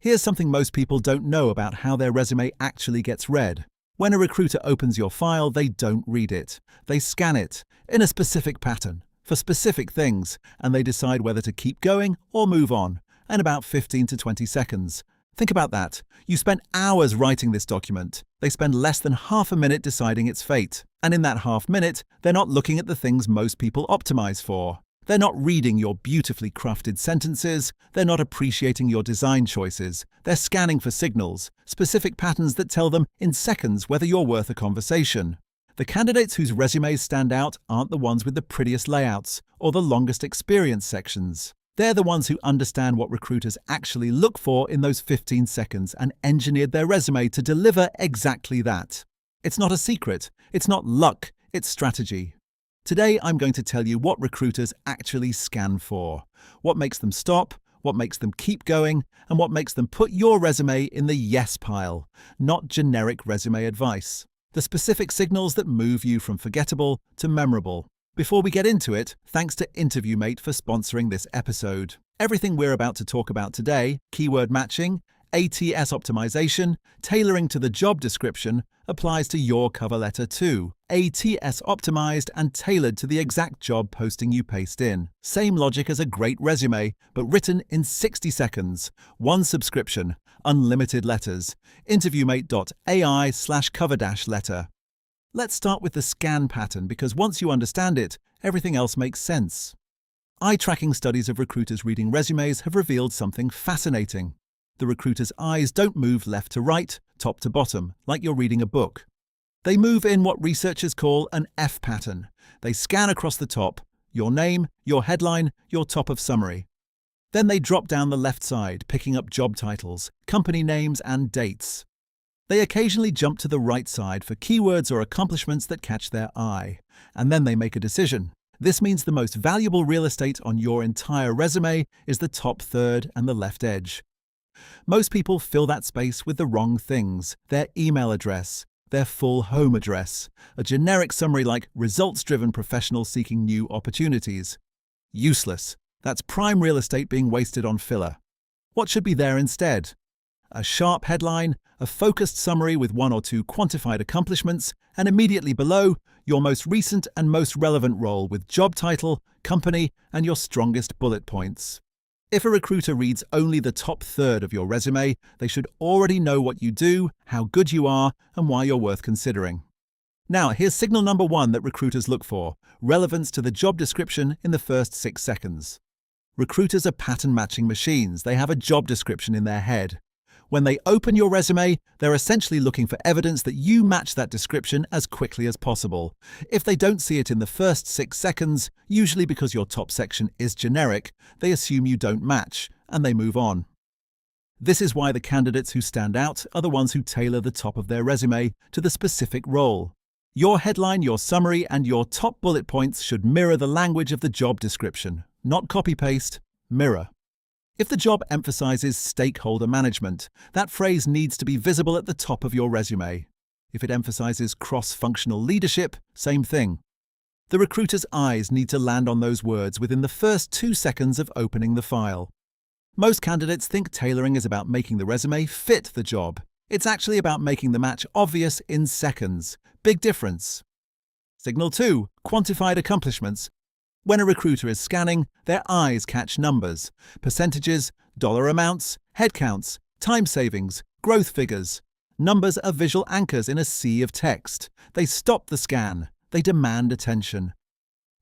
Here's something most people don't know about how their resume actually gets read. When a recruiter opens your file, they don't read it. They scan it in a specific pattern for specific things, and they decide whether to keep going or move on in about 15 to 20 seconds. Think about that. You spent hours writing this document. They spend less than half a minute deciding its fate. And in that half minute, they're not looking at the things most people optimize for. They're not reading your beautifully crafted sentences. They're not appreciating your design choices. They're scanning for signals, specific patterns that tell them in seconds whether you're worth a conversation. The candidates whose resumes stand out aren't the ones with the prettiest layouts or the longest experience sections. They're the ones who understand what recruiters actually look for in those 15 seconds and engineered their resume to deliver exactly that. It's not a secret. It's not luck. It's strategy. Today, I'm going to tell you what recruiters actually scan for, what makes them stop, what makes them keep going, and what makes them put your resume in the yes pile, not generic resume advice. The specific signals that move you from forgettable to memorable. Before we get into it, thanks to InterviewMate for sponsoring this episode. Everything we're about to talk about today, keyword matching, ATS optimization, tailoring to the job description, applies to your cover letter too. ATS optimized and tailored to the exact job posting you paste in. Same logic as a great resume, but written in 60 seconds. One subscription, unlimited letters. interviewmate.ai/cover-letter. Let's start with the scan pattern because once you understand it, everything else makes sense. Eye-tracking studies of recruiters reading resumes have revealed something fascinating. The recruiter's eyes don't move left to right, top to bottom, like you're reading a book. They move in what researchers call an F pattern. They scan across the top, your name, your headline, your top of summary. Then they drop down the left side, picking up job titles, company names, and dates. They occasionally jump to the right side for keywords or accomplishments that catch their eye. And then they make a decision. This means the most valuable real estate on your entire resume is the top third and the left edge. Most people fill that space with the wrong things: their email address, their full home address, a generic summary like results-driven professional seeking new opportunities. Useless. That's prime real estate being wasted on filler. What should be there instead? A sharp headline, a focused summary with one or two quantified accomplishments, and immediately below, your most recent and most relevant role with job title, company, and your strongest bullet points. If a recruiter reads only the top third of your resume, they should already know what you do, how good you are, and why you're worth considering. Now, here's signal number one that recruiters look for: relevance to the job description in the first 6 seconds. Recruiters are pattern matching machines. They have a job description in their head. When they open your resume, they're essentially looking for evidence that you match that description as quickly as possible. If they don't see it in the first 6 seconds, usually because your top section is generic, they assume you don't match, and they move on. This is why the candidates who stand out are the ones who tailor the top of their resume to the specific role. Your headline, your summary, and your top bullet points should mirror the language of the job description, not copy-paste, mirror. If the job emphasizes stakeholder management, that phrase needs to be visible at the top of your resume. If it emphasizes cross-functional leadership, same thing. The recruiter's eyes need to land on those words within the first 2 seconds of opening the file. Most candidates think tailoring is about making the resume fit the job. It's actually about making the match obvious in seconds. Big difference. Signal 2. Quantified accomplishments. When a recruiter is scanning, their eyes catch numbers, percentages, dollar amounts, headcounts, time savings, growth figures. Numbers are visual anchors in a sea of text. They stop the scan. They demand attention.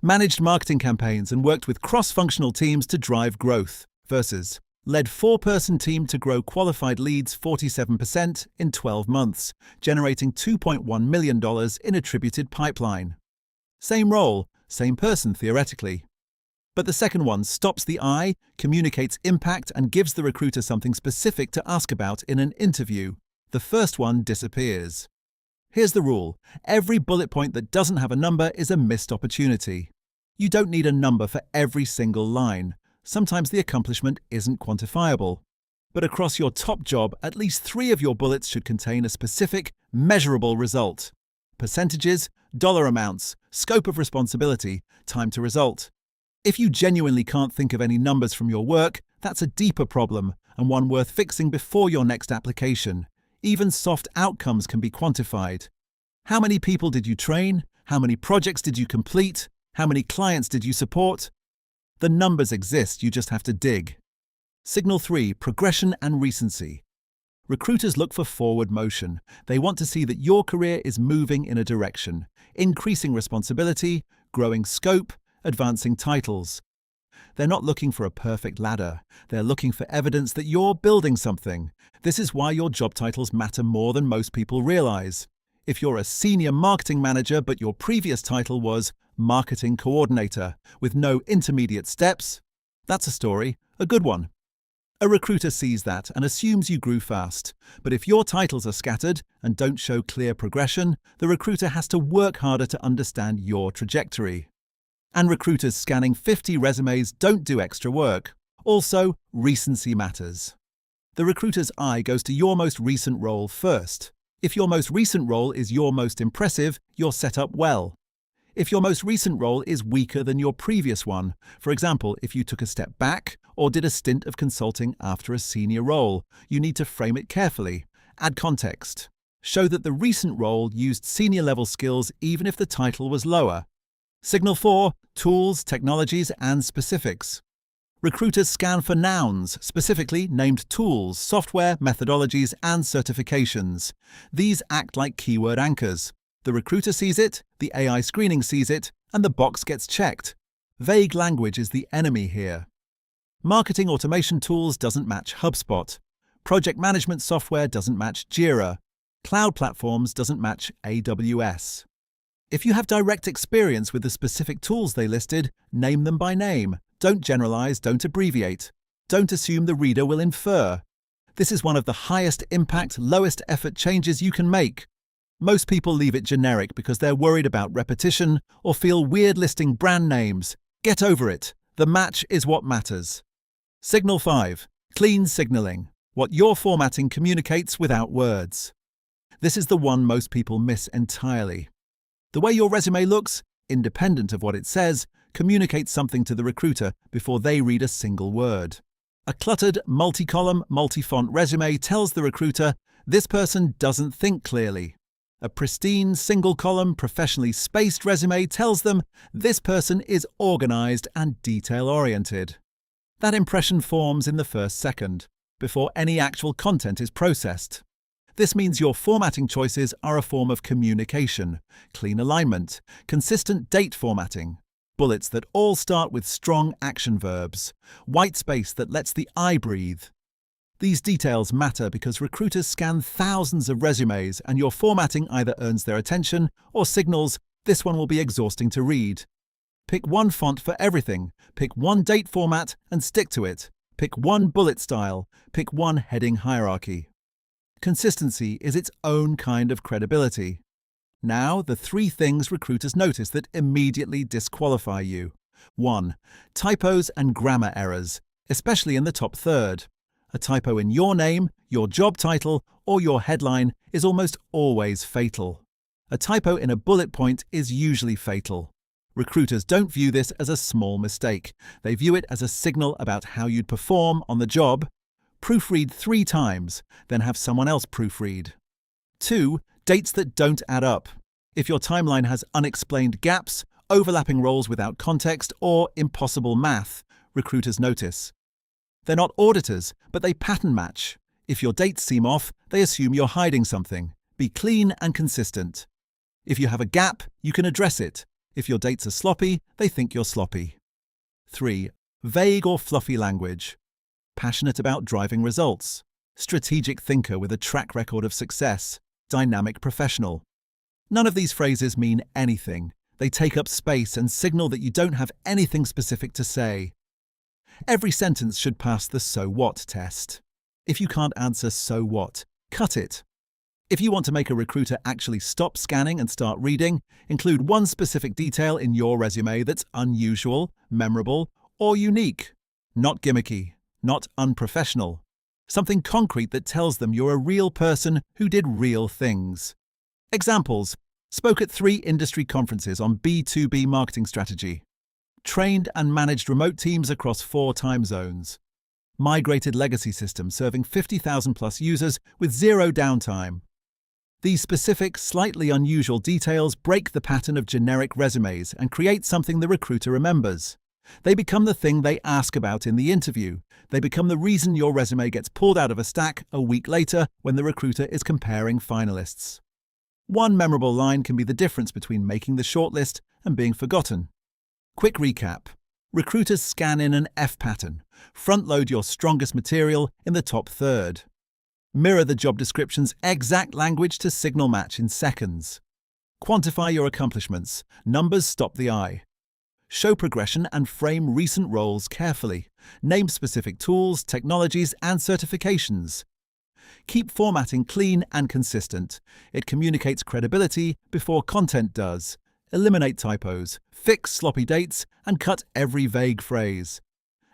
Managed marketing campaigns and worked with cross-functional teams to drive growth versus led 4-person team to grow qualified leads 47% in 12 months, generating $2.1 million in attributed pipeline. Same role, same person theoretically. But the second one stops the eye, communicates impact, and gives the recruiter something specific to ask about in an interview. The first one disappears. Here's the rule: every bullet point that doesn't have a number is a missed opportunity. You don't need a number for every single line. Sometimes the accomplishment isn't quantifiable. But across your top job, at least 3 of your bullets should contain a specific, measurable result. Percentages, dollar amounts, scope of responsibility, time to result. If you genuinely can't think of any numbers from your work, that's a deeper problem, and one worth fixing before your next application. Even soft outcomes can be quantified. How many people did you train? How many projects did you complete? How many clients did you support? The numbers exist, you just have to dig. Signal 3. Progression and recency. Recruiters look for forward motion. They want to see that your career is moving in a direction, increasing responsibility, growing scope, advancing titles. They're not looking for a perfect ladder. They're looking for evidence that you're building something. This is why your job titles matter more than most people realize. If you're a senior marketing manager but your previous title was marketing coordinator with no intermediate steps, that's a story, a good one. A recruiter sees that and assumes you grew fast. But if your titles are scattered and don't show clear progression, the recruiter has to work harder to understand your trajectory. And recruiters scanning 50 resumes don't do extra work. Also, recency matters. The recruiter's eye goes to your most recent role first. If your most recent role is your most impressive, you're set up well. If your most recent role is weaker than your previous one, for example, if you took a step back or did a stint of consulting after a senior role, you need to frame it carefully. Add context. Show that the recent role used senior-level skills even if the title was lower. Signal 4. Tools, technologies, and specifics. Recruiters scan for nouns, specifically named tools, software, methodologies, and certifications. These act like keyword anchors. The recruiter sees it, the AI screening sees it, and the box gets checked. Vague language is the enemy here. Marketing automation tools doesn't match HubSpot. Project management software doesn't match Jira. Cloud platforms doesn't match AWS. If you have direct experience with the specific tools they listed, name them by name. Don't generalize, don't abbreviate. Don't assume the reader will infer. This is one of the highest impact, lowest effort changes you can make. Most people leave it generic because they're worried about repetition or feel weird listing brand names. Get over it. The match is what matters. Signal 5. Clean signaling. What your formatting communicates without words. This is the one most people miss entirely. The way your resume looks, independent of what it says, communicates something to the recruiter before they read a single word. A cluttered, multi-column, multi-font resume tells the recruiter, this person doesn't think clearly. A pristine, single-column, professionally spaced resume tells them, this person is organized and detail-oriented. That impression forms in the first second, before any actual content is processed. This means your formatting choices are a form of communication, clean alignment, consistent date formatting, bullets that all start with strong action verbs, white space that lets the eye breathe. These details matter because recruiters scan thousands of resumes and your formatting either earns their attention or signals, this one will be exhausting to read. Pick one font for everything, pick one date format and stick to it. Pick one bullet style, pick one heading hierarchy. Consistency is its own kind of credibility. Now, the 3 things recruiters notice that immediately disqualify you. 1. Typos and grammar errors, especially in the top third. A typo in your name, your job title, or your headline is almost always fatal. A typo in a bullet point is usually fatal. Recruiters don't view this as a small mistake. They view it as a signal about how you'd perform on the job. Proofread 3 times, then have someone else proofread. 2. Dates that don't add up. If your timeline has unexplained gaps, overlapping roles without context, or impossible math, recruiters notice. They're not auditors, but they pattern match. If your dates seem off, they assume you're hiding something. Be clean and consistent. If you have a gap, you can address it. If your dates are sloppy, they think you're sloppy. 3. Vague or fluffy language. Passionate about driving results. Strategic thinker with a track record of success. Dynamic professional. None of these phrases mean anything. They take up space and signal that you don't have anything specific to say. Every sentence should pass the so what test. If you can't answer so what, cut it. If you want to make a recruiter actually stop scanning and start reading, include one specific detail in your resume that's unusual, memorable, or unique. Not gimmicky, not unprofessional. Something concrete that tells them you're a real person who did real things. Examples: spoke at 3 industry conferences on B2B marketing strategy. Trained and managed remote teams across 4 time zones. migrated legacy system serving 50,000 plus users with zero downtime. These specific, slightly unusual details break the pattern of generic resumes and create something the recruiter remembers. They become the thing they ask about in the interview. They become the reason your resume gets pulled out of a stack a week later when the recruiter is comparing finalists. One memorable line can be the difference between making the shortlist and being forgotten. Quick recap. Recruiters scan in an F pattern. Front-load your strongest material in the top third. Mirror the job description's exact language to signal match in seconds. Quantify your accomplishments. Numbers stop the eye. Show progression and frame recent roles carefully. Name specific tools, technologies, and certifications. Keep formatting clean and consistent. It communicates credibility before content does. Eliminate typos, fix sloppy dates, and cut every vague phrase.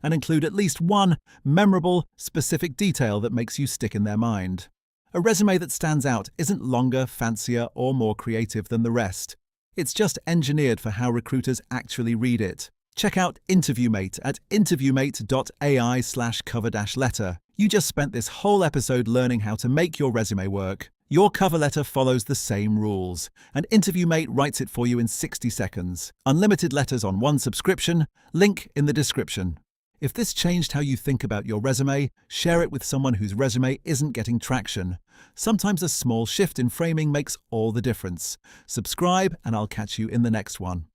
And include at least one memorable, specific detail that makes you stick in their mind. A resume that stands out isn't longer, fancier, or more creative than the rest. It's just engineered for how recruiters actually read it. Check out InterviewMate at interviewmate.ai/cover-letter. You just spent this whole episode learning how to make your resume work. Your cover letter follows the same rules, and InterviewMate writes it for you in 60 seconds. Unlimited letters on one subscription, link in the description. If this changed how you think about your resume, share it with someone whose resume isn't getting traction. Sometimes a small shift in framing makes all the difference. Subscribe, and I'll catch you in the next one.